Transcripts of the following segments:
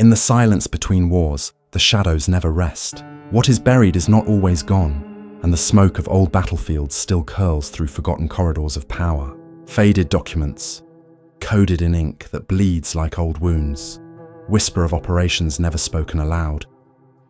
In the silence between wars, the shadows never rest. What is buried is not always gone, and the smoke of old battlefields still curls through forgotten corridors of power. Faded documents, coded in ink that bleeds like old wounds. Whisper of operations never spoken aloud.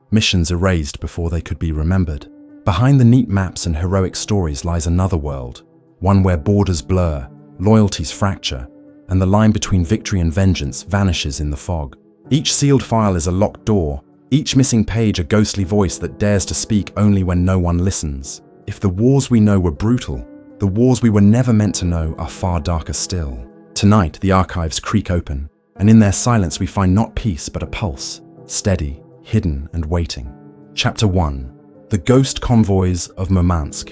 Missions erased before they could be remembered. Behind the neat maps and heroic stories lies another world, one where borders blur, loyalties fracture, and the line between victory and vengeance vanishes in the fog. Each sealed file is a locked door, each missing page a ghostly voice that dares to speak only when no one listens. If the wars we know were brutal, the wars we were never meant to know are far darker still. Tonight, the archives creak open, and in their silence we find not peace but a pulse, steady, hidden and waiting. Chapter 1. The Ghost Convoys of Murmansk.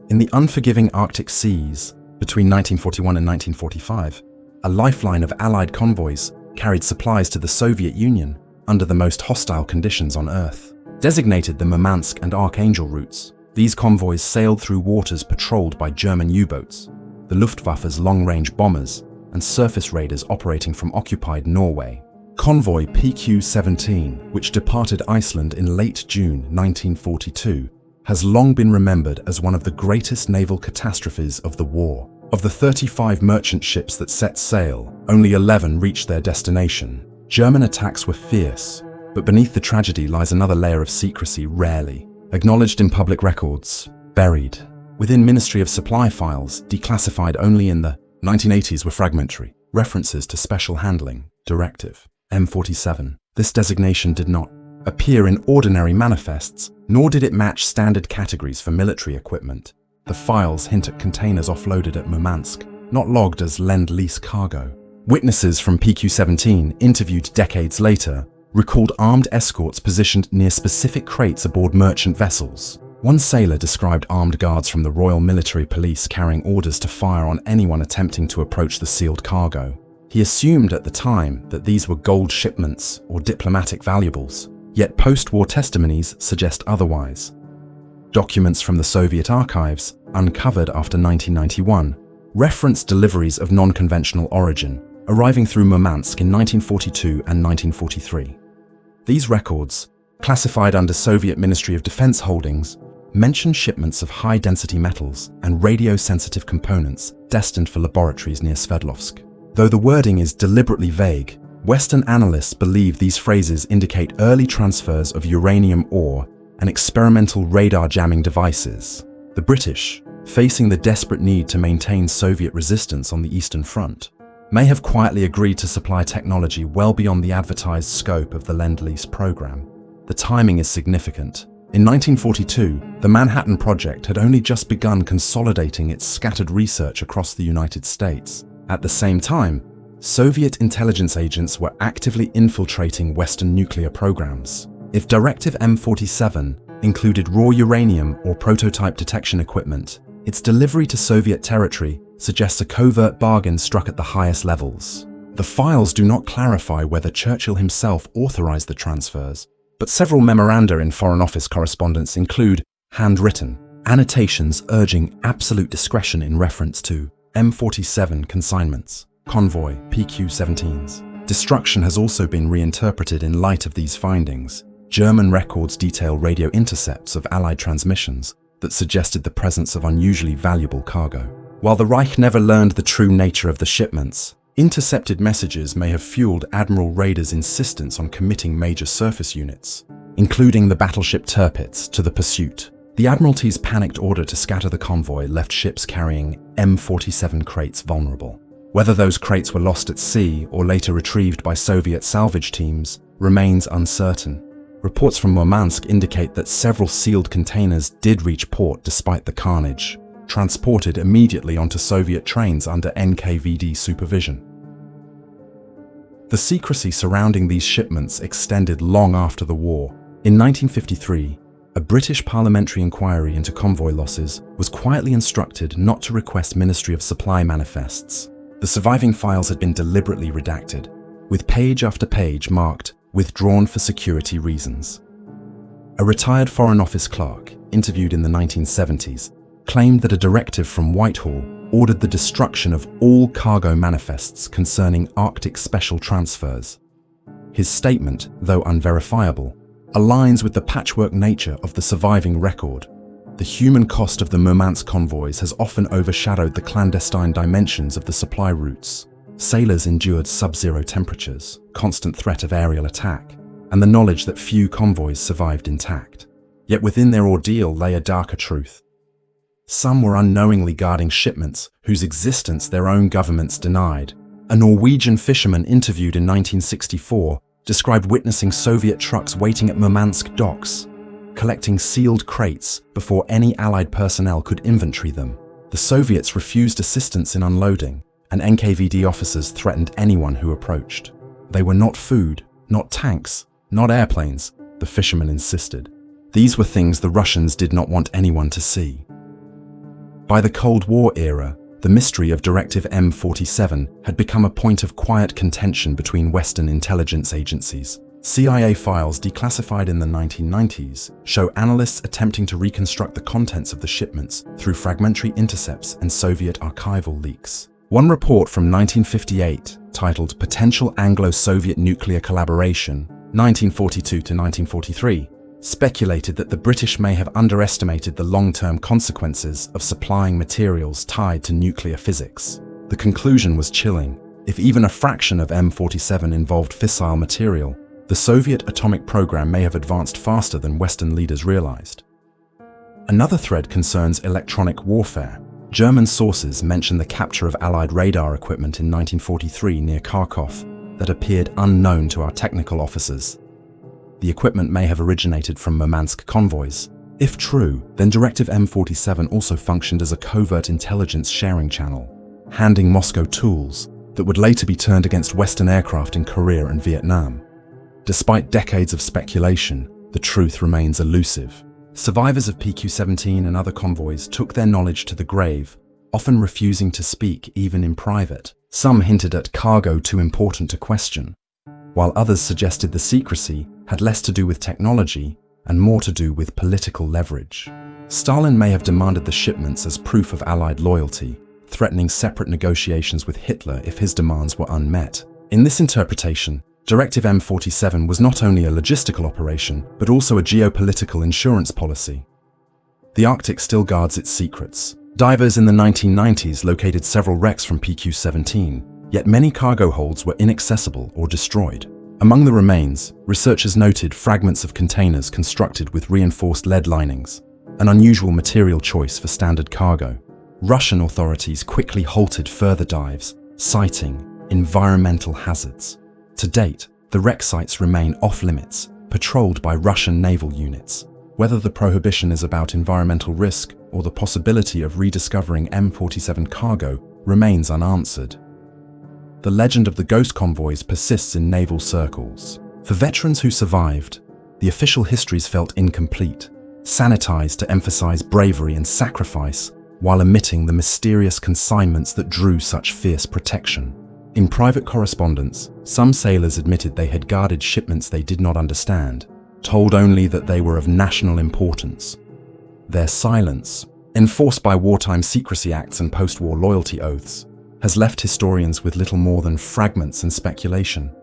In the unforgiving Arctic seas, between 1941 and 1945, a lifeline of Allied convoys carried supplies to the Soviet Union under the most hostile conditions on Earth. Designated the Murmansk and Archangel routes, these convoys sailed through waters patrolled by German U-boats, the Luftwaffe's long-range bombers, and surface raiders operating from occupied Norway. Convoy PQ-17, which departed Iceland in late June 1942, has long been remembered as one of the greatest naval catastrophes of the war. Of the 35 merchant ships that set sail, only 11 reached their destination. German attacks were fierce, but beneath the tragedy lies another layer of secrecy rarely acknowledged in public records, buried within Ministry of Supply files, declassified only in the 1980s were fragmentary references to Special Handling Directive M47. This designation did not appear in ordinary manifests, nor did it match standard categories for military equipment. The files hint at containers offloaded at Murmansk, not logged as lend-lease cargo. Witnesses from PQ-17, interviewed decades later, recalled armed escorts positioned near specific crates aboard merchant vessels. One sailor described armed guards from the Royal Military Police carrying orders to fire on anyone attempting to approach the sealed cargo. He assumed at the time that these were gold shipments or diplomatic valuables, yet post-war testimonies suggest otherwise. Documents from the Soviet archives, uncovered after 1991, reference deliveries of non-conventional origin, arriving through Murmansk in 1942 and 1943. These records, classified under Soviet Ministry of Defense holdings, mention shipments of high-density metals and radio-sensitive components destined for laboratories near Sverdlovsk. Though the wording is deliberately vague, Western analysts believe these phrases indicate early transfers of uranium ore and experimental radar jamming devices. The British, facing the desperate need to maintain Soviet resistance on the Eastern Front, may have quietly agreed to supply technology well beyond the advertised scope of the Lend-Lease program. The timing is significant. In 1942, the Manhattan Project had only just begun consolidating its scattered research across the United States. At the same time, Soviet intelligence agents were actively infiltrating Western nuclear programs. If Directive M47 included raw uranium or prototype detection equipment, its delivery to Soviet territory suggests a covert bargain struck at the highest levels. The files do not clarify whether Churchill himself authorized the transfers, but several memoranda in Foreign Office correspondence include handwritten annotations urging absolute discretion in reference to M47 consignments, Convoy PQ-17s. Destruction has also been reinterpreted in light of these findings. German records detail radio intercepts of Allied transmissions that suggested the presence of unusually valuable cargo. While the Reich never learned the true nature of the shipments, intercepted messages may have fueled Admiral Raeder's insistence on committing major surface units, including the battleship Tirpitz, to the pursuit. The Admiralty's panicked order to scatter the convoy left ships carrying M47 crates vulnerable. Whether those crates were lost at sea or later retrieved by Soviet salvage teams remains uncertain. Reports from Murmansk indicate that several sealed containers did reach port despite the carnage, transported immediately onto Soviet trains under NKVD supervision. The secrecy surrounding these shipments extended long after the war. In 1953, a British parliamentary inquiry into convoy losses was quietly instructed not to request Ministry of Supply manifests. The surviving files had been deliberately redacted, with page after page marked "withdrawn for security reasons." A retired Foreign Office clerk, interviewed in the 1970s, claimed that a directive from Whitehall ordered the destruction of all cargo manifests concerning Arctic special transfers. His statement, though unverifiable, aligns with the patchwork nature of the surviving record. The human cost of the Murmansk convoys has often overshadowed the clandestine dimensions of the supply routes. Sailors endured sub-zero temperatures, constant threat of aerial attack, and the knowledge that few convoys survived intact. Yet within their ordeal lay a darker truth. Some were unknowingly guarding shipments whose existence their own governments denied. A Norwegian fisherman interviewed in 1964 described witnessing Soviet trucks waiting at Murmansk docks, collecting sealed crates before any Allied personnel could inventory them. The Soviets refused assistance in unloading, and NKVD officers threatened anyone who approached. They were not food, not tanks, not airplanes, the fisherman insisted. These were things the Russians did not want anyone to see. By the Cold War era, the mystery of Directive M47 had become a point of quiet contention between Western intelligence agencies. CIA files declassified in the 1990s show analysts attempting to reconstruct the contents of the shipments through fragmentary intercepts and Soviet archival leaks. One report from 1958, titled Potential Anglo-Soviet Nuclear Collaboration, 1942 to 1943, speculated that the British may have underestimated the long-term consequences of supplying materials tied to nuclear physics. The conclusion was chilling. If even a fraction of M47 involved fissile material, the Soviet atomic program may have advanced faster than Western leaders realized. Another thread concerns electronic warfare. German sources mention the capture of Allied radar equipment in 1943 near Kharkov that appeared unknown to our technical officers. The equipment may have originated from Murmansk convoys. If true, then Directive M47 also functioned as a covert intelligence sharing channel, handing Moscow tools that would later be turned against Western aircraft in Korea and Vietnam. Despite decades of speculation, the truth remains elusive. Survivors of PQ-17 and other convoys took their knowledge to the grave, often refusing to speak even in private. Some hinted at cargo too important to question, while others suggested the secrecy had less to do with technology and more to do with political leverage. Stalin may have demanded the shipments as proof of Allied loyalty, threatening separate negotiations with Hitler if his demands were unmet. In this interpretation, Directive M47 was not only a logistical operation, but also a geopolitical insurance policy. The Arctic still guards its secrets. Divers in the 1990s located several wrecks from PQ-17, yet many cargo holds were inaccessible or destroyed. Among the remains, researchers noted fragments of containers constructed with reinforced lead linings, an unusual material choice for standard cargo. Russian authorities quickly halted further dives, citing environmental hazards. To date, the wreck sites remain off-limits, patrolled by Russian naval units. Whether the prohibition is about environmental risk or the possibility of rediscovering M47 cargo remains unanswered. The legend of the ghost convoys persists in naval circles. For veterans who survived, the official histories felt incomplete, sanitized to emphasize bravery and sacrifice while omitting the mysterious consignments that drew such fierce protection. In private correspondence, some sailors admitted they had guarded shipments they did not understand, told only that they were of national importance. Their silence, enforced by wartime secrecy acts and post-war loyalty oaths, has left historians with little more than fragments and speculation.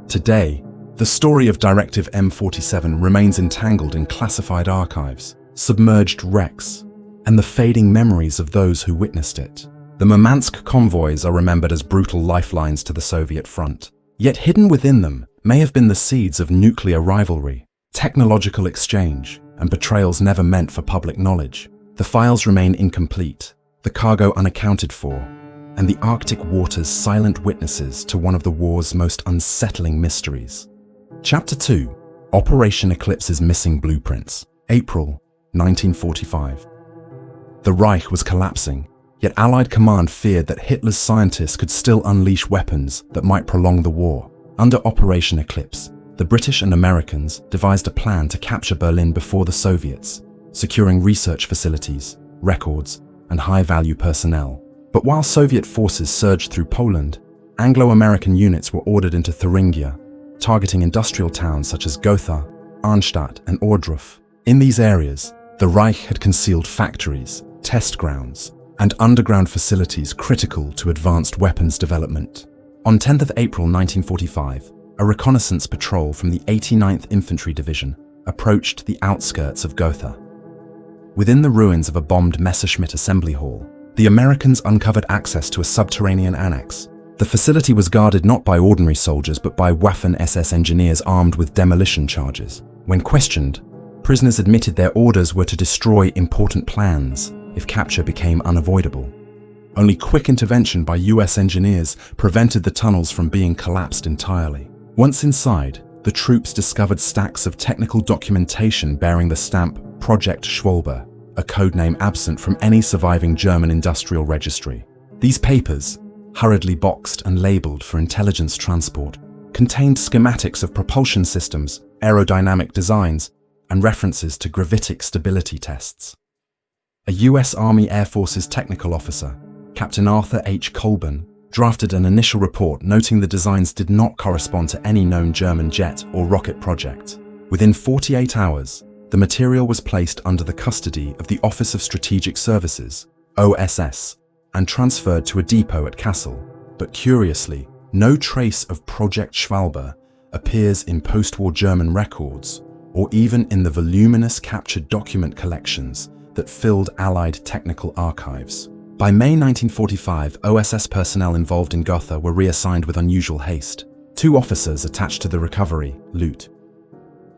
Today, the story of Directive M47 remains entangled in classified archives, submerged wrecks, and the fading memories of those who witnessed it. The Murmansk convoys are remembered as brutal lifelines to the Soviet front, yet hidden within them may have been the seeds of nuclear rivalry, technological exchange, and betrayals never meant for public knowledge. The files remain incomplete, the cargo unaccounted for, and the Arctic waters silent witnesses to one of the war's most unsettling mysteries. Chapter 2: Operation Eclipse's Missing Blueprints, April 1945. The Reich was collapsing, yet Allied command feared that Hitler's scientists could still unleash weapons that might prolong the war. Under Operation Eclipse, the British and Americans devised a plan to capture Berlin before the Soviets, securing research facilities, records, and high-value personnel. But while Soviet forces surged through Poland, Anglo-American units were ordered into Thuringia, targeting industrial towns such as Gotha, Arnstadt, and Ohrdruf. In these areas, the Reich had concealed factories, test grounds, and underground facilities critical to advanced weapons development. On 10th of April 1945, a reconnaissance patrol from the 89th Infantry Division approached the outskirts of Gotha. Within the ruins of a bombed Messerschmitt assembly hall, the Americans uncovered access to a subterranean annex. The facility was guarded not by ordinary soldiers but by Waffen-SS engineers armed with demolition charges. When questioned, prisoners admitted their orders were to destroy important plans if capture became unavoidable. Only quick intervention by US engineers prevented the tunnels from being collapsed entirely. Once inside, the troops discovered stacks of technical documentation bearing the stamp Project Schwalbe, a codename absent from any surviving German industrial registry. These papers, hurriedly boxed and labeled for intelligence transport, contained schematics of propulsion systems, aerodynamic designs, and references to gravitic stability tests. A US Army Air Forces technical officer, Captain Arthur H. Colburn, drafted an initial report noting the designs did not correspond to any known German jet or rocket project. Within 48 hours, the material was placed under the custody of the Office of Strategic Services, OSS, and transferred to a depot at Kassel. But curiously, no trace of Project Schwalbe appears in post-war German records or even in the voluminous captured document collections that filled Allied technical archives. By May 1945, OSS personnel involved in Gotha were reassigned with unusual haste. 2 officers attached to the recovery, Lt.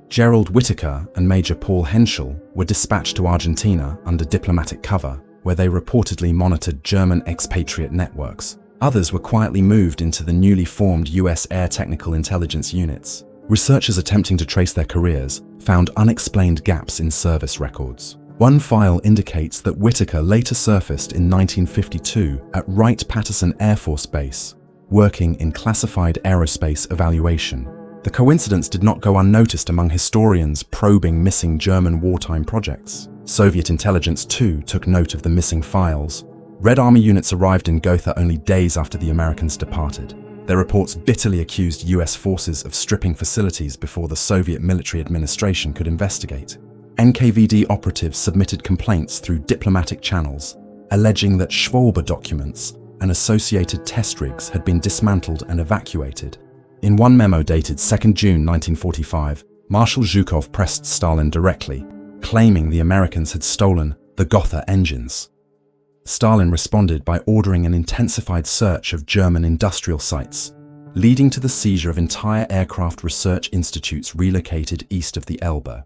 Gerald Whittaker and Major Paul Henschel, were dispatched to Argentina under diplomatic cover, where they reportedly monitored German expatriate networks. Others were quietly moved into the newly formed US Air Technical Intelligence Units. Researchers attempting to trace their careers found unexplained gaps in service records. One file indicates that Whittaker later surfaced in 1952 at Wright-Patterson Air Force Base, working in classified aerospace evaluation. The coincidence did not go unnoticed among historians probing missing German wartime projects. Soviet intelligence, too, took note of the missing files. Red Army units arrived in Gotha only days after the Americans departed. Their reports bitterly accused US forces of stripping facilities before the Soviet military administration could investigate. NKVD operatives submitted complaints through diplomatic channels, alleging that Schwalbe documents and associated test rigs had been dismantled and evacuated. In one memo dated 2 June 1945, Marshal Zhukov pressed Stalin directly, claiming the Americans had stolen the Gotha engines. Stalin responded by ordering an intensified search of German industrial sites, leading to the seizure of entire aircraft research institutes relocated east of the Elbe.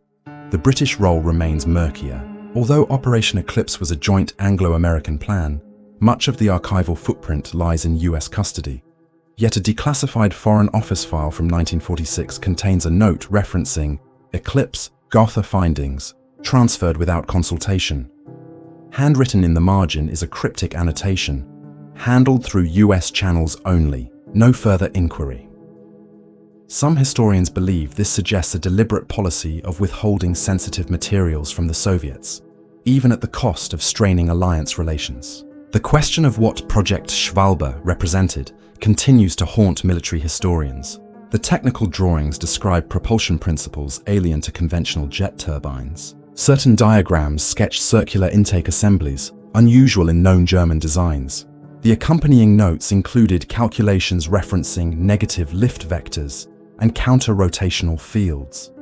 The British role remains murkier. Although Operation Eclipse was a joint Anglo-American plan, much of the archival footprint lies in US custody. Yet a declassified Foreign Office file from 1946 contains a note referencing Eclipse Gotha findings, transferred without consultation. Handwritten in the margin is a cryptic annotation, handled through US channels only, no further inquiry. Some historians believe this suggests a deliberate policy of withholding sensitive materials from the Soviets, even at the cost of straining alliance relations. The question of what Project Schwalbe represented continues to haunt military historians. The technical drawings describe propulsion principles alien to conventional jet turbines. Certain diagrams sketch circular intake assemblies, unusual in known German designs. The accompanying notes included calculations referencing negative lift vectors and counter-rotational fields.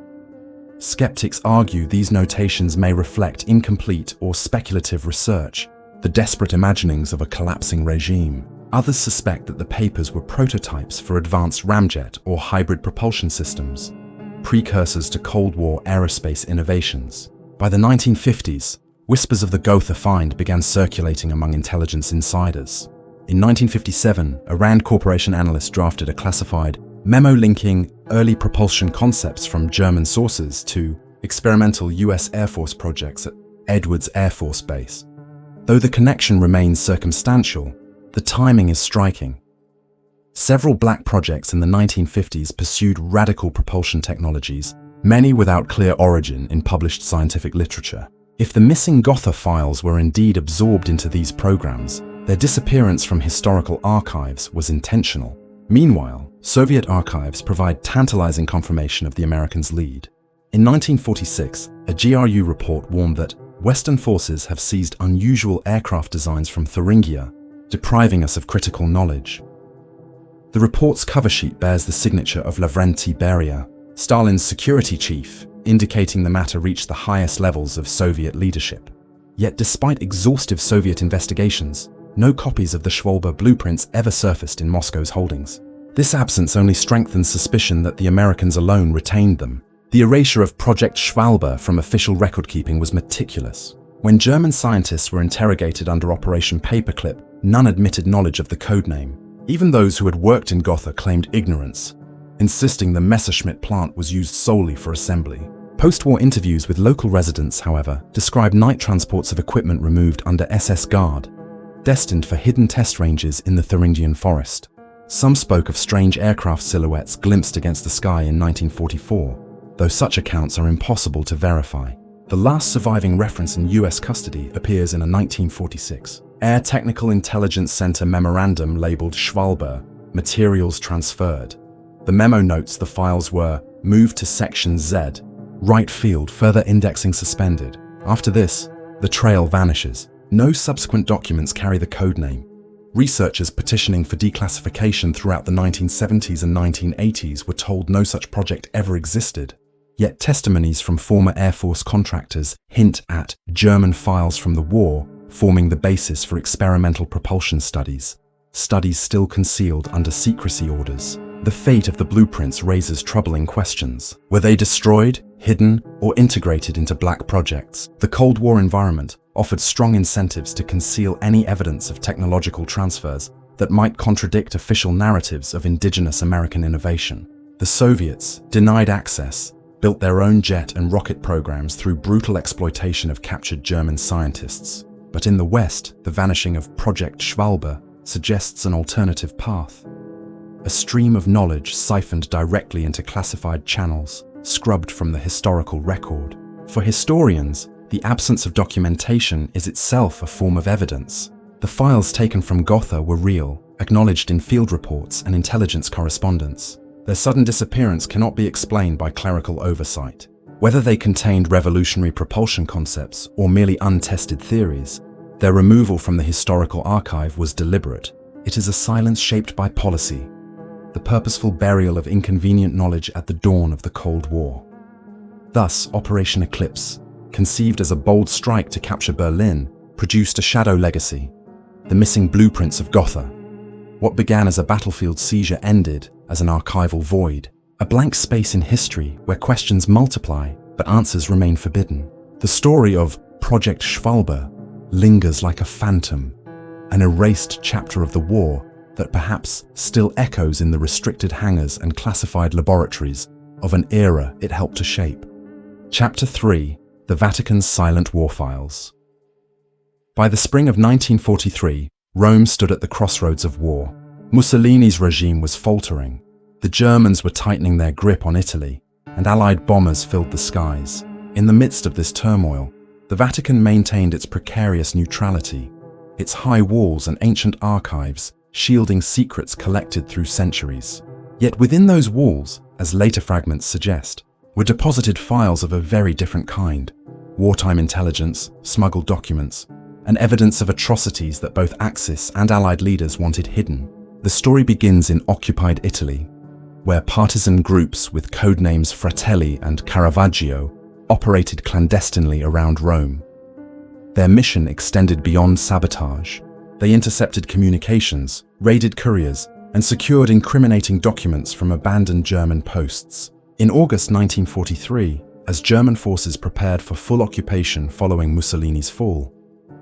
Skeptics argue these notations may reflect incomplete or speculative research, the desperate imaginings of a collapsing regime. Others suspect that the papers were prototypes for advanced ramjet or hybrid propulsion systems, precursors to Cold War aerospace innovations. By the 1950s, whispers of the Gotha find began circulating among intelligence insiders. In 1957, a Rand Corporation analyst drafted a classified memo linking early propulsion concepts from German sources to experimental US Air Force projects at Edwards Air Force Base. Though the connection remains circumstantial, the timing is striking. Several black projects in the 1950s pursued radical propulsion technologies, many without clear origin in published scientific literature. If the missing Gotha files were indeed absorbed into these programs, their disappearance from historical archives was intentional. Meanwhile, Soviet archives provide tantalizing confirmation of the Americans' lead. In 1946, a GRU report warned that Western forces have seized unusual aircraft designs from Thuringia, depriving us of critical knowledge. The report's cover sheet bears the signature of Lavrenti Beria, Stalin's security chief, indicating the matter reached the highest levels of Soviet leadership. Yet despite exhaustive Soviet investigations, no copies of the Schwalbe blueprints ever surfaced in Moscow's holdings. This absence only strengthens suspicion that the Americans alone retained them. The erasure of Project Schwalbe from official record-keeping was meticulous. When German scientists were interrogated under Operation Paperclip, none admitted knowledge of the codename. Even those who had worked in Gotha claimed ignorance, insisting the Messerschmitt plant was used solely for assembly. Post-war interviews with local residents, however, describe night transports of equipment removed under SS guard, destined for hidden test ranges in the Thuringian forest. Some spoke of strange aircraft silhouettes glimpsed against the sky in 1944, though such accounts are impossible to verify. The last surviving reference in US custody appears in a 1946 Air Technical Intelligence Center memorandum labeled Schwalbe, Materials Transferred. The memo notes the files were moved to Section Z, Right Field, further indexing suspended. After this, the trail vanishes. No subsequent documents carry the codename. Researchers petitioning for declassification throughout the 1970s and 1980s were told no such project ever existed. Yet testimonies from former Air Force contractors hint at German files from the war forming the basis for experimental propulsion studies still concealed under secrecy orders. The fate of the blueprints raises troubling questions. Were they destroyed, hidden, or integrated into black projects? The Cold War environment offered strong incentives to conceal any evidence of technological transfers that might contradict official narratives of indigenous American innovation. The Soviets, denied access, built their own jet and rocket programs through brutal exploitation of captured German scientists. But in the West, the vanishing of Project Schwalbe suggests an alternative path. A stream of knowledge siphoned directly into classified channels, scrubbed from the historical record. For historians, the absence of documentation is itself a form of evidence. The files taken from Gotha were real, acknowledged in field reports and intelligence correspondence. Their sudden disappearance cannot be explained by clerical oversight. Whether they contained revolutionary propulsion concepts or merely untested theories, their removal from the historical archive was deliberate. It is a silence shaped by policy, the purposeful burial of inconvenient knowledge at the dawn of the Cold War. Thus, Operation Eclipse, conceived as a bold strike to capture Berlin, produced a shadow legacy, the missing blueprints of Gotha. What began as a battlefield seizure ended as an archival void, a blank space in history where questions multiply but answers remain forbidden. The story of Project Schwalbe lingers like a phantom, an erased chapter of the war that perhaps still echoes in the restricted hangars and classified laboratories of an era it helped to shape. Chapter 3: The Vatican's Silent War Files. By the spring of 1943, Rome stood at the crossroads of war. Mussolini's regime was faltering. The Germans were tightening their grip on Italy, and Allied bombers filled the skies. In the midst of this turmoil, the Vatican maintained its precarious neutrality, its high walls and ancient archives shielding secrets collected through centuries. Yet within those walls, as later fragments suggest, were deposited files of a very different kind: wartime intelligence, smuggled documents, and evidence of atrocities that both Axis and Allied leaders wanted hidden. The story begins in occupied Italy, where partisan groups with codenames Fratelli and Caravaggio operated clandestinely around Rome. Their mission extended beyond sabotage. They intercepted communications, raided couriers, and secured incriminating documents from abandoned German posts. In August 1943, as German forces prepared for full occupation following Mussolini's fall,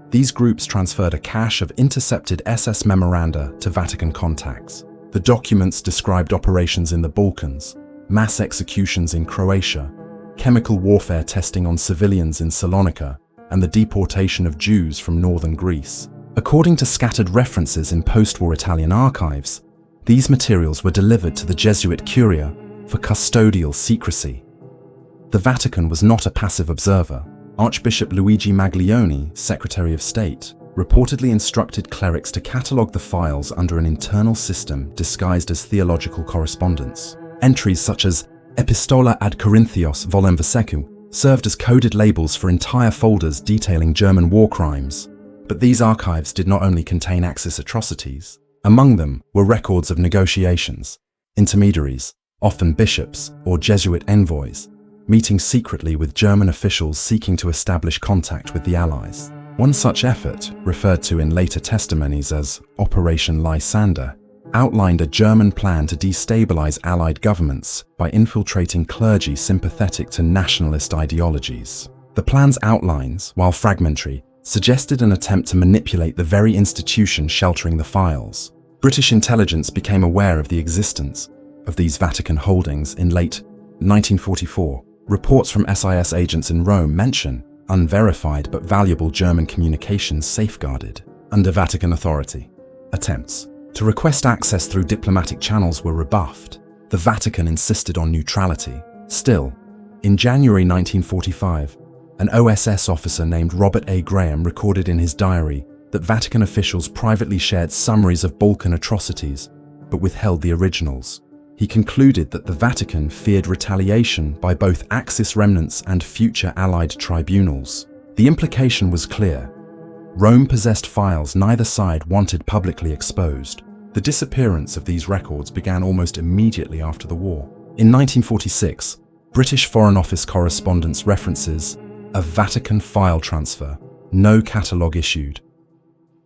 these groups transferred a cache of intercepted SS memoranda to Vatican contacts. The documents described operations in the Balkans, mass executions in Croatia, chemical warfare testing on civilians in Salonika, and the deportation of Jews from northern Greece. According to scattered references in post-war Italian archives, these materials were delivered to the Jesuit Curia for custodial secrecy. The Vatican was not a passive observer. Archbishop Luigi Maglione, Secretary of State, reportedly instructed clerics to catalogue the files under an internal system disguised as theological correspondence. Entries such as Epistola ad Corinthios Volem Vasecu served as coded labels for entire folders detailing German war crimes. But these archives did not only contain Axis atrocities, Among them were records of negotiations, intermediaries, often bishops or Jesuit envoys, meeting secretly with German officials seeking to establish contact with the Allies. One such effort, referred to in later testimonies as Operation Lysander, outlined a German plan to destabilize Allied governments by infiltrating clergy sympathetic to nationalist ideologies. The plan's outlines, while fragmentary, suggested an attempt to manipulate the very institution sheltering the files. British intelligence became aware of the existence of these Vatican holdings in late 1944. Reports from SIS agents in Rome mention unverified but valuable German communications safeguarded under Vatican authority. Attempts to request access through diplomatic channels were rebuffed. The Vatican insisted on neutrality. Still, in January 1945, an OSS officer named Robert A. Graham recorded in his diary that Vatican officials privately shared summaries of Balkan atrocities, but withheld the originals. He concluded that the Vatican feared retaliation by both Axis remnants and future Allied tribunals. The implication was clear. Rome possessed files neither side wanted publicly exposed. The disappearance of these records began almost immediately after the war. In 1946, British Foreign Office correspondence references a Vatican file transfer, no catalogue issued.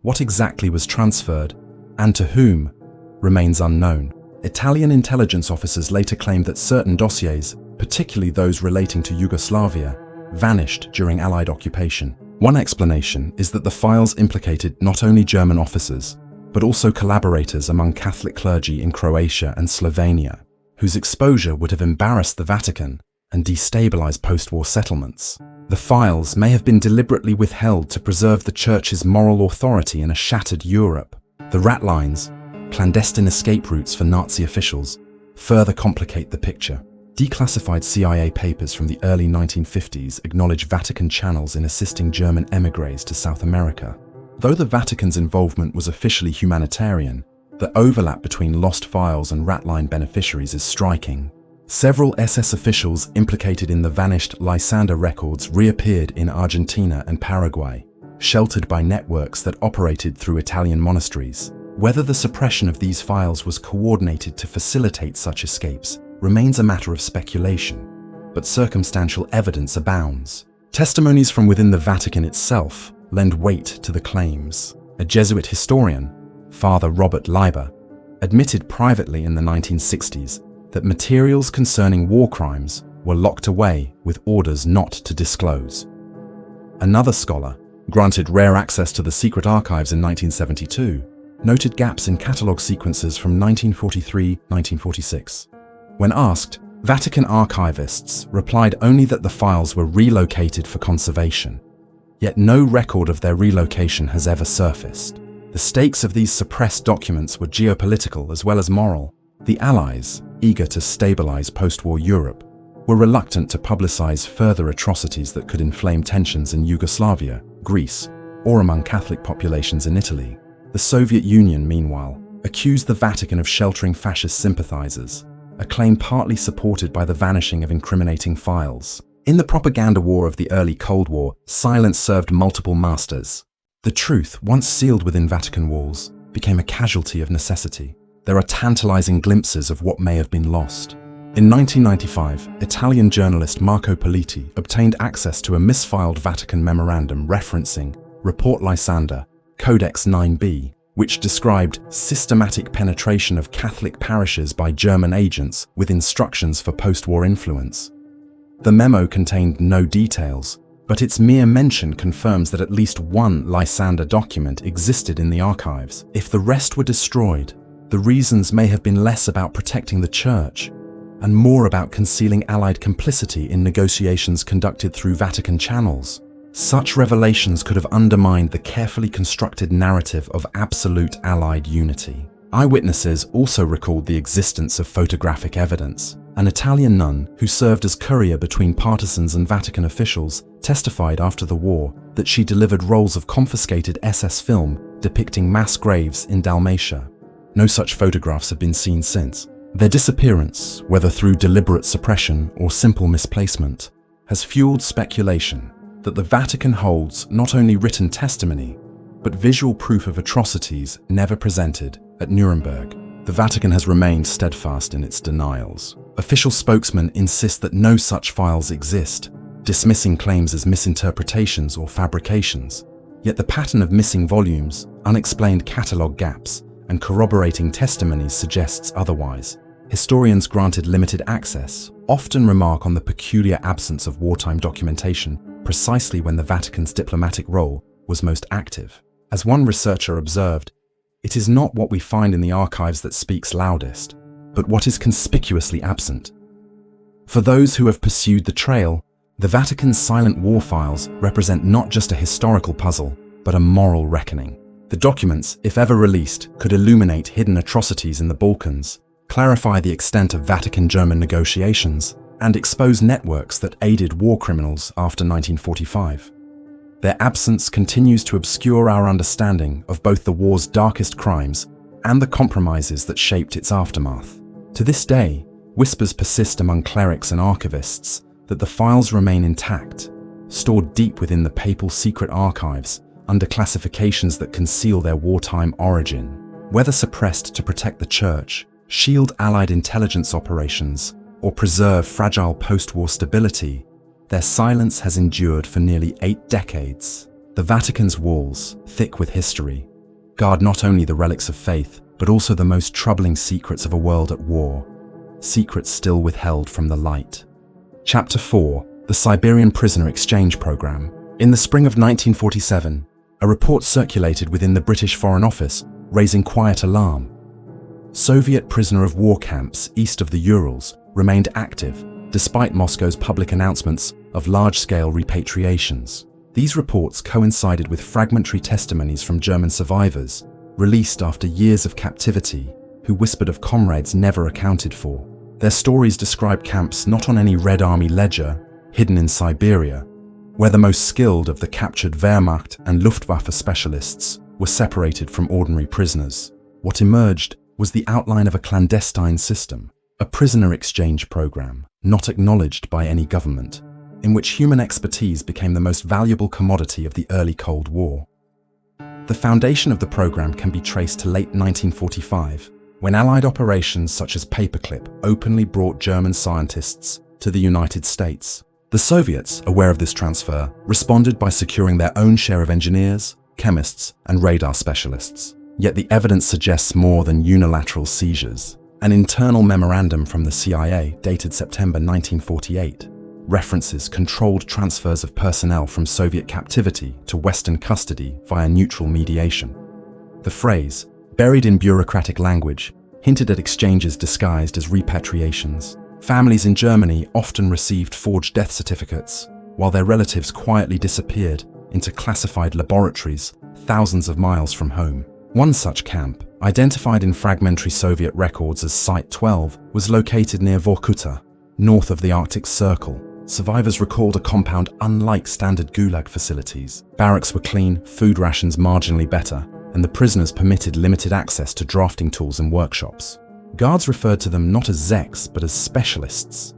What exactly was transferred, and to whom, remains unknown. Italian intelligence officers later claimed that certain dossiers, particularly those relating to Yugoslavia, vanished during Allied occupation. One explanation is that the files implicated not only German officers, but also collaborators among Catholic clergy in Croatia and Slovenia, whose exposure would have embarrassed the Vatican and destabilized post-war settlements. The files may have been deliberately withheld to preserve the Church's moral authority in a shattered Europe. The rat lines, clandestine escape routes for Nazi officials, further complicate the picture. Declassified CIA papers from the early 1950s acknowledge Vatican channels in assisting German émigrés to South America. Though the Vatican's involvement was officially humanitarian, the overlap between lost files and ratline beneficiaries is striking. Several SS officials implicated in the vanished Lysander records reappeared in Argentina and Paraguay, sheltered by networks that operated through Italian monasteries. Whether the suppression of these files was coordinated to facilitate such escapes remains a matter of speculation, but circumstantial evidence abounds. Testimonies from within the Vatican itself lend weight to the claims. A Jesuit historian, Father Robert Leiber, admitted privately in the 1960s that materials concerning war crimes were locked away with orders not to disclose. Another scholar, granted rare access to the secret archives in 1972, noted gaps in catalogue sequences from 1943-1946. When asked, Vatican archivists replied only that the files were relocated for conservation, yet no record of their relocation has ever surfaced. The stakes of these suppressed documents were geopolitical as well as moral. The Allies, eager to stabilize post-war Europe, were reluctant to publicize further atrocities that could inflame tensions in Yugoslavia, Greece, or among Catholic populations in Italy. The Soviet Union, meanwhile, accused the Vatican of sheltering fascist sympathizers, a claim partly supported by the vanishing of incriminating files. In the propaganda war of the early Cold War, silence served multiple masters. The truth, once sealed within Vatican walls, became a casualty of necessity. There are tantalizing glimpses of what may have been lost. In 1995, Italian journalist Marco Politi obtained access to a misfiled Vatican memorandum referencing Report Lysander, Codex 9b, which described systematic penetration of Catholic parishes by German agents with instructions for post-war influence. The memo contained no details, but its mere mention confirms that at least one Lysander document existed in the archives. If the rest were destroyed, the reasons may have been less about protecting the Church and more about concealing Allied complicity in negotiations conducted through Vatican channels. Such revelations could have undermined the carefully constructed narrative of absolute Allied unity. Eyewitnesses also recalled the existence of photographic evidence. An Italian nun who served as courier between partisans and Vatican officials testified after the war that she delivered rolls of confiscated SS film depicting mass graves in Dalmatia. No such photographs have been seen since. Their disappearance, whether through deliberate suppression or simple misplacement, has fueled speculation that the Vatican holds not only written testimony, but visual proof of atrocities never presented At Nuremberg, the Vatican has remained steadfast in its denials. Official spokesmen insist that no such files exist, dismissing claims as misinterpretations or fabrications. Yet the pattern of missing volumes, unexplained catalogue gaps, and corroborating testimonies suggests otherwise. Historians granted limited access often remark on the peculiar absence of wartime documentation precisely when the Vatican's diplomatic role was most active. As one researcher observed, "It is not what we find in the archives that speaks loudest, but what is conspicuously absent." For those who have pursued the trail, the Vatican's silent war files represent not just a historical puzzle, but a moral reckoning. The documents, if ever released, could illuminate hidden atrocities in the Balkans, clarify the extent of Vatican-German negotiations, and expose networks that aided war criminals after 1945. Their absence continues to obscure our understanding of both the war's darkest crimes and the compromises that shaped its aftermath. To this day, whispers persist among clerics and archivists that the files remain intact, stored deep within the papal secret archives under classifications that conceal their wartime origin. Whether suppressed to protect the Church, shield Allied intelligence operations, or preserve fragile post-war stability, their silence has endured for nearly 8 decades. The Vatican's walls, thick with history, guard not only the relics of faith, but also the most troubling secrets of a world at war, secrets still withheld from the light. Chapter 4: The Siberian Prisoner Exchange Program. In the spring of 1947, a report circulated within the British Foreign Office, raising quiet alarm. Soviet prisoner of war camps east of the Urals remained active, despite Moscow's public announcements of large-scale repatriations. These reports coincided with fragmentary testimonies from German survivors, released after years of captivity, who whispered of comrades never accounted for. Their stories describe camps not on any Red Army ledger, hidden in Siberia, where the most skilled of the captured Wehrmacht and Luftwaffe specialists were separated from ordinary prisoners. What emerged was the outline of a clandestine system, a prisoner exchange program not acknowledged by any government, in which human expertise became the most valuable commodity of the early Cold War. The foundation of the program can be traced to late 1945, when Allied operations such as Paperclip openly brought German scientists to the United States. The Soviets, aware of this transfer, responded by securing their own share of engineers, chemists, and radar specialists. Yet the evidence suggests more than unilateral seizures. An internal memorandum from the CIA, dated September 1948, references controlled transfers of personnel from Soviet captivity to Western custody via neutral mediation. The phrase, buried in bureaucratic language, hinted at exchanges disguised as repatriations. Families in Germany often received forged death certificates, while their relatives quietly disappeared into classified laboratories thousands of miles from home. One such camp, identified in fragmentary Soviet records as Site 12, was located near Vorkuta, north of the Arctic Circle. Survivors recalled a compound unlike standard Gulag facilities. Barracks were clean, food rations marginally better, and the prisoners permitted limited access to drafting tools and workshops. Guards referred to them not as Zeks, but as specialists.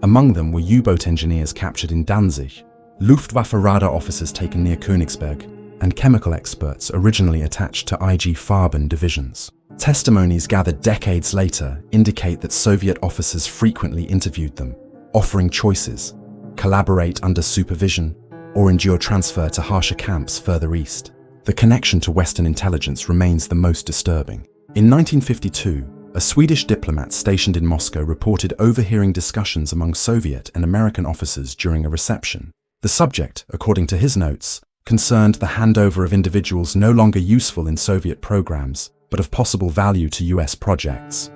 Among them were U-boat engineers captured in Danzig, Luftwaffe radar officers taken near Königsberg, and chemical experts originally attached to IG Farben divisions. Testimonies gathered decades later indicate that Soviet officers frequently interviewed them, offering choices: collaborate under supervision, or endure transfer to harsher camps further east. The connection to Western intelligence remains the most disturbing. In 1952, a Swedish diplomat stationed in Moscow reported overhearing discussions among Soviet and American officers during a reception. The subject, according to his notes, concerned the handover of individuals no longer useful in Soviet programs, but of possible value to US projects.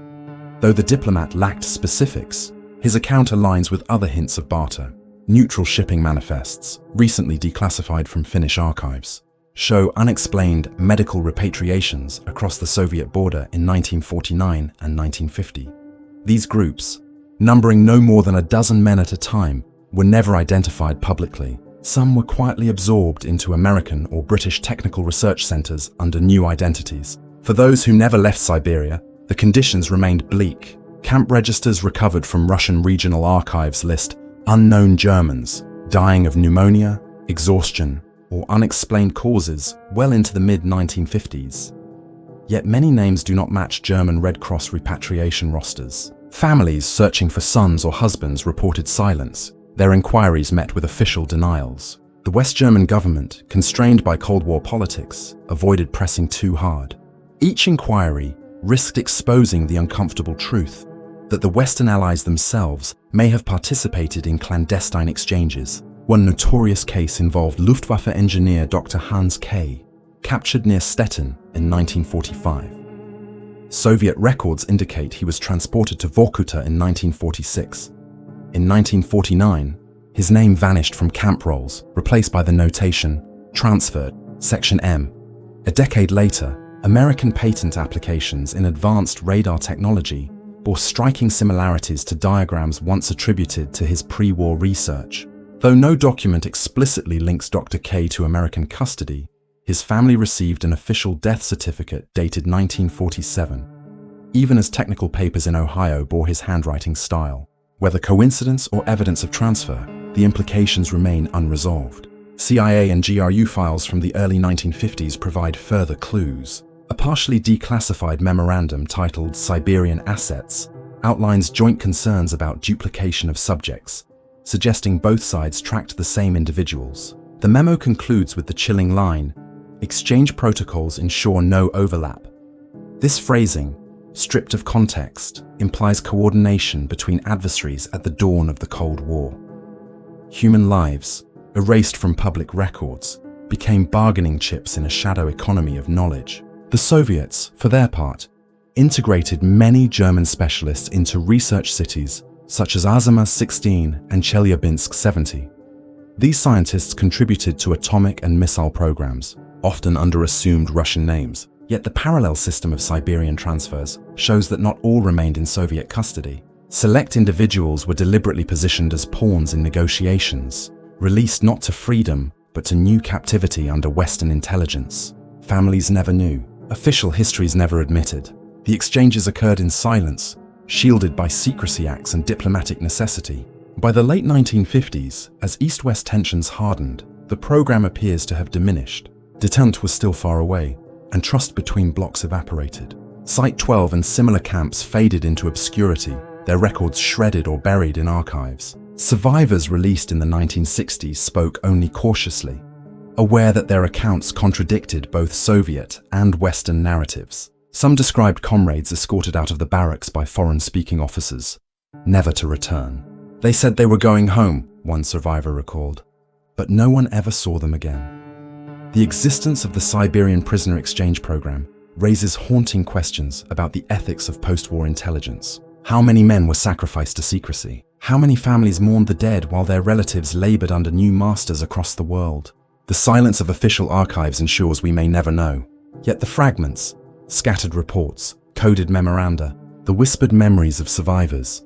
Though the diplomat lacked specifics, his account aligns with other hints of barter. Neutral shipping manifests, recently declassified from Finnish archives, show unexplained medical repatriations across the Soviet border in 1949 and 1950. These groups, numbering no more than a dozen men at a time, were never identified publicly. Some were quietly absorbed into American or British technical research centers under new identities. For those who never left Siberia, the conditions remained bleak. Camp registers recovered from Russian regional archives list unknown Germans dying of pneumonia, exhaustion, or unexplained causes well into the mid-1950s. Yet many names do not match German Red Cross repatriation rosters. Families searching for sons or husbands reported silence. Their inquiries met with official denials. The West German government, constrained by Cold War politics, avoided pressing too hard. Each inquiry risked exposing the uncomfortable truth that the Western allies themselves may have participated in clandestine exchanges. One notorious case involved Luftwaffe engineer Dr. Hans K., captured near Stettin in 1945. Soviet records indicate he was transported to Vorkuta in 1946. In 1949, his name vanished from camp rolls, replaced by the notation, transferred, Section M. A decade later, American patent applications in advanced radar technology bore striking similarities to diagrams once attributed to his pre-war research. Though no document explicitly links Dr. K to American custody, his family received an official death certificate dated 1947, even as technical papers in Ohio bore his handwriting style. Whether coincidence or evidence of transfer, the implications remain unresolved. CIA and GRU files from the early 1950s provide further clues. A partially declassified memorandum titled Siberian Assets outlines joint concerns about duplication of subjects, suggesting both sides tracked the same individuals. The memo concludes with the chilling line, "Exchange protocols ensure no overlap." This phrasing, stripped of context, implies coordination between adversaries at the dawn of the Cold War. Human lives, erased from public records, became bargaining chips in a shadow economy of knowledge. The Soviets, for their part, integrated many German specialists into research cities such as Azima 16 and Chelyabinsk 70. These scientists contributed to atomic and missile programs, often under assumed Russian names. Yet the parallel system of Siberian transfers shows that not all remained in Soviet custody. Select individuals were deliberately positioned as pawns in negotiations, released not to freedom, but to new captivity under Western intelligence. Families never knew. Official histories never admitted. The exchanges occurred in silence, shielded by secrecy acts and diplomatic necessity. By the late 1950s, as East-West tensions hardened, the program appears to have diminished. Detente was still far away, and trust between blocs evaporated. Site 12 and similar camps faded into obscurity, their records shredded or buried in archives. Survivors released in the 1960s spoke only cautiously, aware that their accounts contradicted both Soviet and Western narratives. Some described comrades escorted out of the barracks by foreign-speaking officers, never to return. They said they were going home, one survivor recalled, but no one ever saw them again. The existence of the Siberian prisoner exchange program raises haunting questions about the ethics of post-war intelligence. How many men were sacrificed to secrecy? How many families mourned the dead while their relatives labored under new masters across the world? The silence of official archives ensures we may never know. Yet the fragments, scattered reports, coded memoranda, the whispered memories of survivors,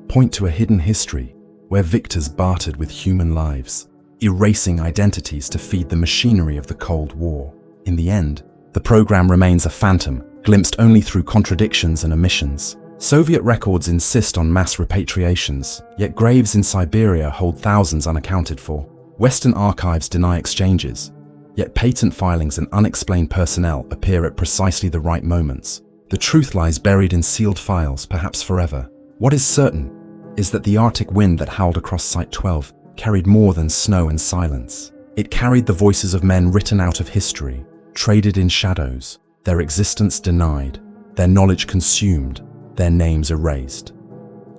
point to a hidden history where victors bartered with human lives, erasing identities to feed the machinery of the Cold War. In the end, the program remains a phantom, glimpsed only through contradictions and omissions. Soviet records insist on mass repatriations, yet graves in Siberia hold thousands unaccounted for. Western archives deny exchanges, yet patent filings and unexplained personnel appear at precisely the right moments. The truth lies buried in sealed files, perhaps forever. What is certain is that the Arctic wind that howled across Site 12 carried more than snow and silence. It carried the voices of men written out of history, traded in shadows, their existence denied, their knowledge consumed, their names erased.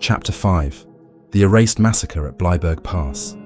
Chapter 5. The Erased Massacre at Bleiburg Pass.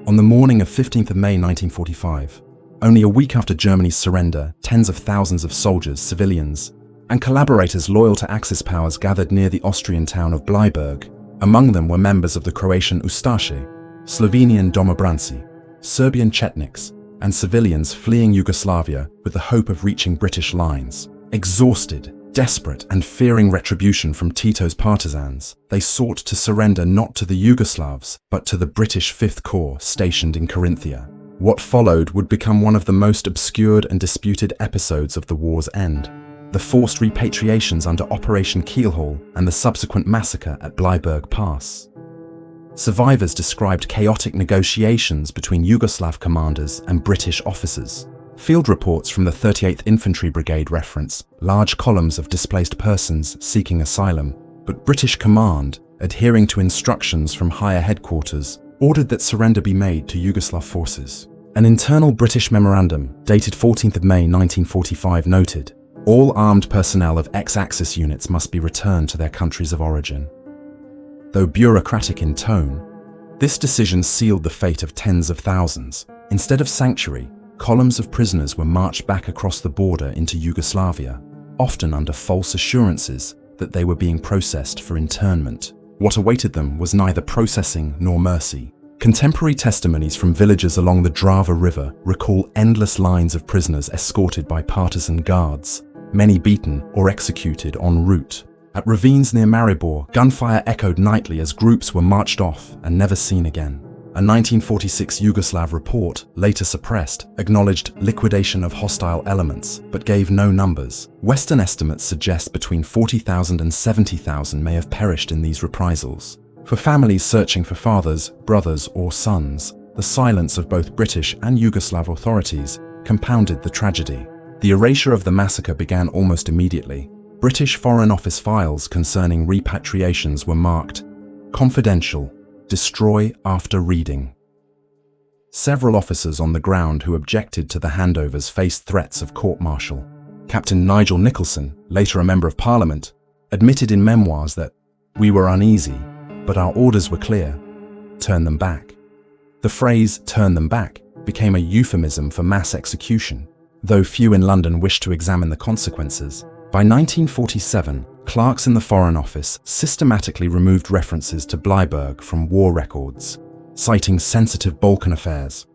On the morning of 15th of May 1945, only a week after Germany's surrender, tens of thousands of soldiers, civilians, and collaborators loyal to Axis powers gathered near the Austrian town of Bleiburg. Among them were members of the Croatian Ustaše, Slovenian Domobranci, Serbian Chetniks, and civilians fleeing Yugoslavia with the hope of reaching British lines. Exhausted, desperate, and fearing retribution from Tito's partisans, they sought to surrender not to the Yugoslavs, but to the British Fifth Corps stationed in Carinthia. What followed would become one of the most obscured and disputed episodes of the war's end: the forced repatriations under Operation Keelhaul and the subsequent massacre at Bleiburg Pass. Survivors described chaotic negotiations between Yugoslav commanders and British officers. Field reports from the 38th Infantry Brigade reference large columns of displaced persons seeking asylum, but British command, adhering to instructions from higher headquarters, ordered that surrender be made to Yugoslav forces. An internal British memorandum, dated 14th of May 1945, noted, "All armed personnel of ex-Axis units must be returned to their countries of origin." Though bureaucratic in tone, this decision sealed the fate of tens of thousands. Instead of sanctuary, columns of prisoners were marched back across the border into Yugoslavia, often under false assurances that they were being processed for internment. What awaited them was neither processing nor mercy. Contemporary testimonies from villagers along the Drava River recall endless lines of prisoners escorted by partisan guards, many beaten or executed en route. At ravines near Maribor, gunfire echoed nightly as groups were marched off and never seen again. A 1946 Yugoslav report, later suppressed, acknowledged liquidation of hostile elements, but gave no numbers. Western estimates suggest between 40,000 and 70,000 may have perished in these reprisals. For families searching for fathers, brothers, or sons, the silence of both British and Yugoslav authorities compounded the tragedy. The erasure of the massacre began almost immediately. British Foreign Office files concerning repatriations were marked confidential, destroy after reading. Several officers on the ground who objected to the handovers faced threats of court-martial. Captain Nigel Nicholson, later a Member of Parliament, admitted in memoirs that, "We were uneasy, but our orders were clear. Turn them back." The phrase "turn them back" became a euphemism for mass execution, though few in London wished to examine the consequences. By 1947, clerks in the Foreign Office systematically removed references to Bleiburg from war records, citing sensitive Balkan affairs.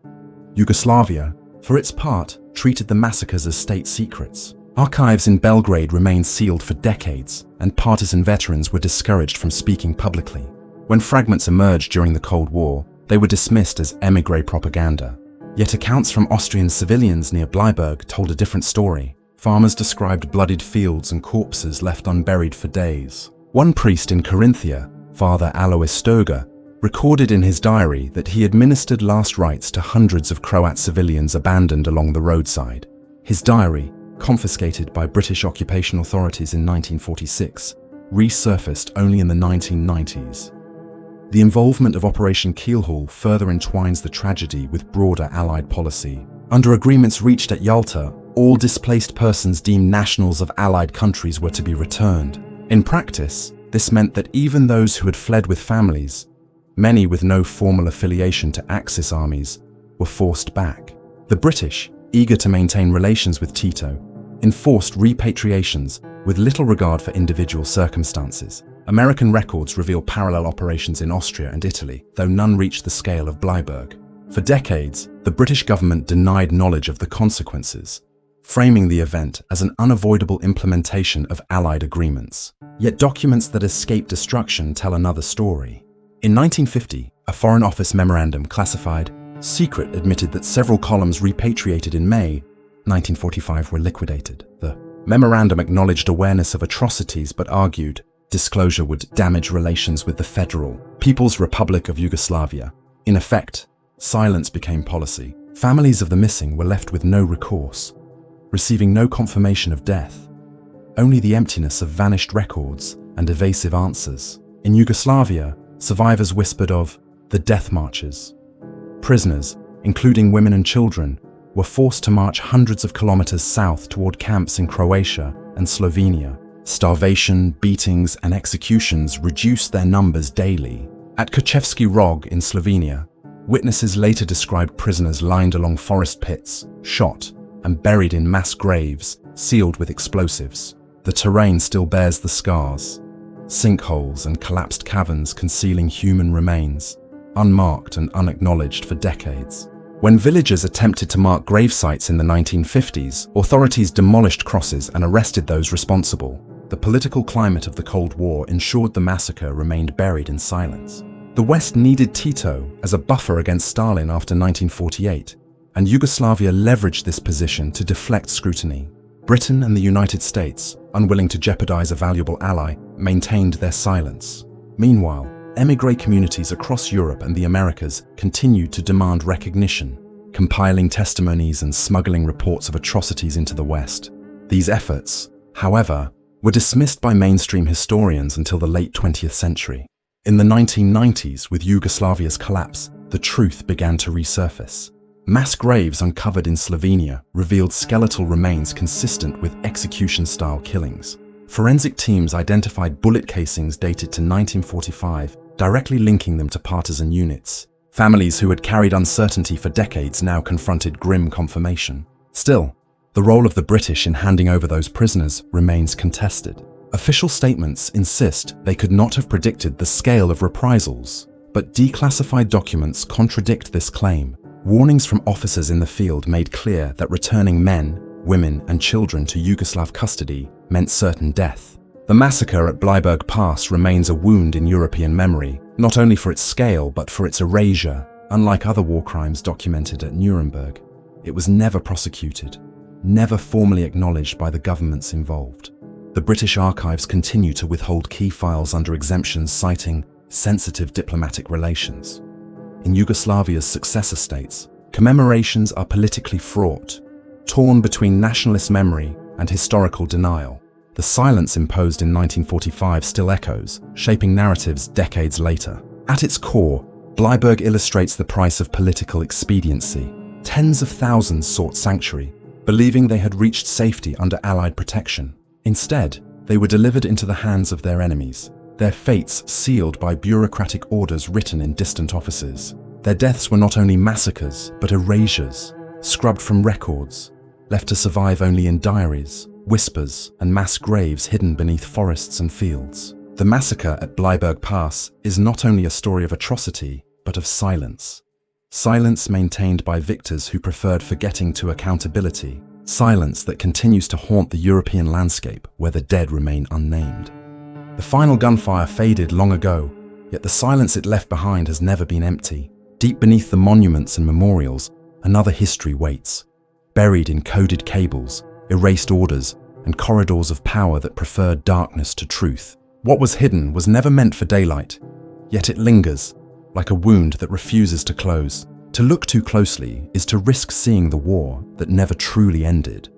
Yugoslavia, for its part, treated the massacres as state secrets. Archives in Belgrade remained sealed for decades, and partisan veterans were discouraged from speaking publicly. When fragments emerged during the Cold War, they were dismissed as émigré propaganda. Yet accounts from Austrian civilians near Bleiburg told a different story. Farmers described bloodied fields and corpses left unburied for days. One priest in Carinthia, Father Alois Stoger, recorded in his diary that he administered last rites to hundreds of Croat civilians abandoned along the roadside. His diary, confiscated by British occupation authorities in 1946, resurfaced only in the 1990s. The involvement of Operation Keelhaul further entwines the tragedy with broader Allied policy. Under agreements reached at Yalta, all displaced persons deemed nationals of Allied countries were to be returned. In practice, this meant that even those who had fled with families, many with no formal affiliation to Axis armies, were forced back. The British, eager to maintain relations with Tito, enforced repatriations with little regard for individual circumstances. American records reveal parallel operations in Austria and Italy, though none reached the scale of Bleiburg. For decades, the British government denied knowledge of the consequences, framing the event as an unavoidable implementation of Allied agreements. Yet documents that escape destruction tell another story. In 1950, a Foreign Office memorandum classified secret admitted that several columns repatriated in May 1945 were liquidated. The memorandum acknowledged awareness of atrocities but argued disclosure would damage relations with the Federal People's Republic of Yugoslavia. In effect, silence became policy. Families of the missing were left with no recourse, receiving no confirmation of death, only the emptiness of vanished records and evasive answers. In Yugoslavia, survivors whispered of the death marches. Prisoners, including women and children, were forced to march hundreds of kilometers south toward camps in Croatia and Slovenia. Starvation, beatings, and executions reduced their numbers daily. At Kočevski Rog in Slovenia, witnesses later described prisoners lined along forest pits, shot, and buried in mass graves sealed with explosives. The terrain still bears the scars, sinkholes and collapsed caverns concealing human remains, unmarked and unacknowledged for decades. When villagers attempted to mark grave sites in the 1950s, authorities demolished crosses and arrested those responsible. The political climate of the Cold War ensured the massacre remained buried in silence. The West needed Tito as a buffer against Stalin after 1948, and Yugoslavia leveraged this position to deflect scrutiny. Britain and the United States, unwilling to jeopardize a valuable ally, maintained their silence. Meanwhile, émigré communities across Europe and the Americas continued to demand recognition. compiling testimonies and smuggling reports of atrocities into the West. These efforts, however, were dismissed by mainstream historians until the late 20th century. In the 1990s, with Yugoslavia's collapse, the truth began to resurface. Mass graves uncovered in Slovenia revealed skeletal remains consistent with execution-style killings. Forensic teams identified bullet casings dated to 1945, directly linking them to partisan units. Families who had carried uncertainty for decades now confronted grim confirmation. Still, the role of the British in handing over those prisoners remains contested. Official statements insist they could not have predicted the scale of reprisals, but declassified documents contradict this claim. Warnings from officers in the field made clear that returning men, women, and children to Yugoslav custody meant certain death. The massacre at Bleiburg Pass remains a wound in European memory, not only for its scale but for its erasure. Unlike other war crimes documented at Nuremberg, it was never prosecuted, never formally acknowledged by the governments involved. The British archives continue to withhold key files under exemptions citing sensitive diplomatic relations. In Yugoslavia's successor states, commemorations are politically fraught, torn between nationalist memory and historical denial. The silence imposed in 1945 still echoes, shaping narratives decades later. At its core, Bleiburg illustrates the price of political expediency. Tens of thousands sought sanctuary, believing they had reached safety under Allied protection. Instead, they were delivered into the hands of their enemies, their fates sealed by bureaucratic orders written in distant offices. Their deaths were not only massacres, but erasures, scrubbed from records, left to survive only in diaries, whispers, and mass graves hidden beneath forests and fields. The massacre at Bleiburg Pass is not only a story of atrocity, but of silence. Silence maintained by victors who preferred forgetting to accountability. Silence that continues to haunt the European landscape where the dead remain unnamed. The final gunfire faded long ago, yet the silence it left behind has never been empty. Deep beneath the monuments and memorials, another history waits. Buried in coded cables, erased orders, and corridors of power that preferred darkness to truth. What was hidden was never meant for daylight, yet it lingers, like a wound that refuses to close. To look too closely is to risk seeing the war that never truly ended.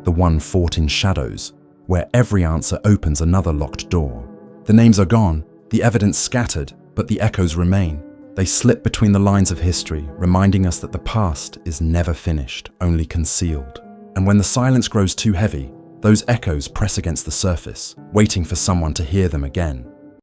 The one fought in shadows, where every answer opens another locked door. The names are gone, the evidence scattered, but the echoes remain. They slip between the lines of history, reminding us that the past is never finished, only concealed. And when the silence grows too heavy, those echoes press against the surface, waiting for someone to hear them again.